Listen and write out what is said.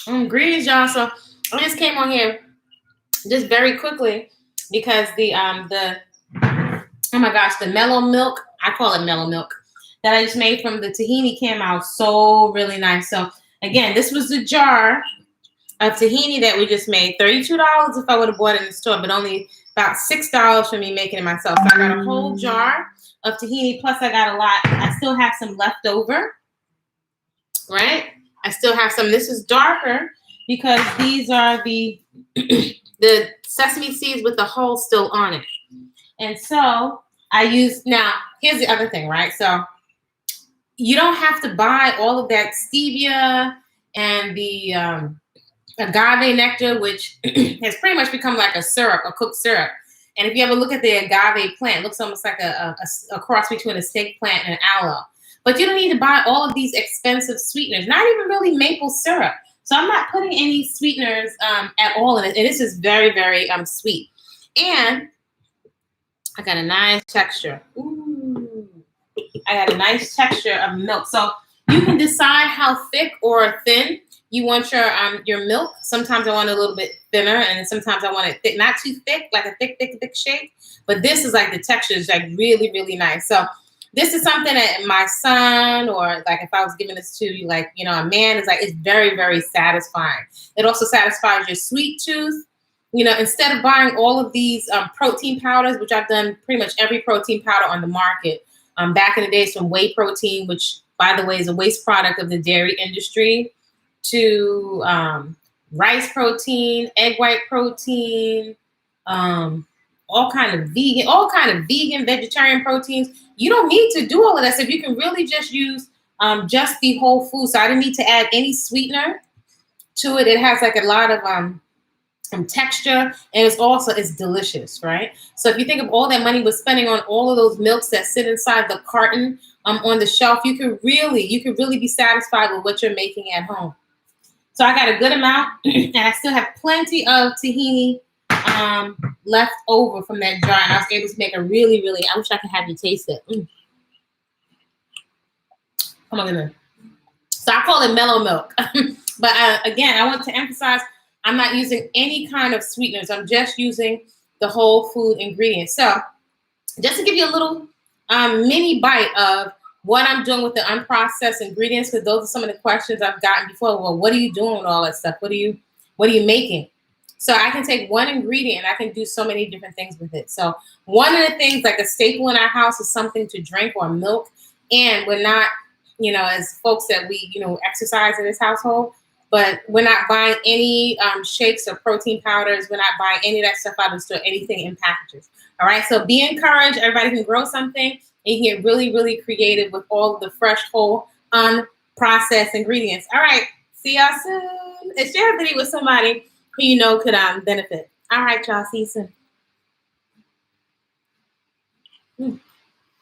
Ingredients, y'all. So I just came on here just very quickly because oh my gosh, the Mellow milk, I call it Mellow milk, that I just made from the tahini came out so really nice. So again, this was the jar of tahini that we just made. $32 if I would have bought it in the store, but only about $6 for me making it myself. So I got a whole jar of tahini, plus I got a lot. I still have some left over, right? I still have some. This is darker because these are the the sesame seeds with the hole still on it. And so I use, now here's the other thing, right? So you don't have to buy all of that stevia and the agave nectar, which has pretty much become like a syrup, a cooked syrup. And if you ever look at the agave plant, it looks almost like a cross between a snake plant and an aloe. But you don't need to buy all of these expensive sweeteners, not even really maple syrup. So I'm not putting any sweeteners at all in it. And this is very, very sweet. And I got a nice texture. Ooh. I got a nice texture of milk. So you can decide how thick or thin you want your milk. Sometimes I want it a little bit thinner, and sometimes I want it thick, not too thick, like a thick shake. But this is like the texture is like really, really nice. So this is something that my son, or like if I was giving this to like, you know, a man, is like, it's very, very satisfying. It also satisfies your sweet tooth. You know, instead of buying all of these protein powders, which I've done pretty much every protein powder on the market. Back in the days, from whey protein, which by the way is a waste product of the dairy industry, to rice protein, egg white protein, all kind of vegan, vegetarian proteins. You don't need to do all of that. So you can really just use just the whole food. So I didn't need to add any sweetener to it. It has like a lot of texture, and it's delicious, right? So if you think of all that money we're spending on all of those milks that sit inside the carton on the shelf, you can really be satisfied with what you're making at home. So I got a good amount, and I still have plenty of tahini left over from that jar, and I was able to make a really, really, I wish I could have you taste it. Oh my goodness. So I call it Mellow milk. But again, I want to emphasize, I'm not using any kind of sweeteners. I'm just using the whole food ingredients. So just to give you a little mini bite of what I'm doing with the unprocessed ingredients, because those are some of the questions I've gotten before. Well, what are you doing with all that stuff? What are you making? So I can take one ingredient and I can do so many different things with it. So one of the things, like a staple in our house, is something to drink or milk. And we're not, you know, as folks that we, you know, exercise in this household, but we're not buying any shakes or protein powders. We're not buying any of that stuff out of the store, anything in packages. All right. So be encouraged. Everybody can grow something, and you can get really, really creative with all of the fresh, whole, unprocessed ingredients. All right. See y'all soon. And share a video with somebody who you know could benefit. All right, y'all. See you soon.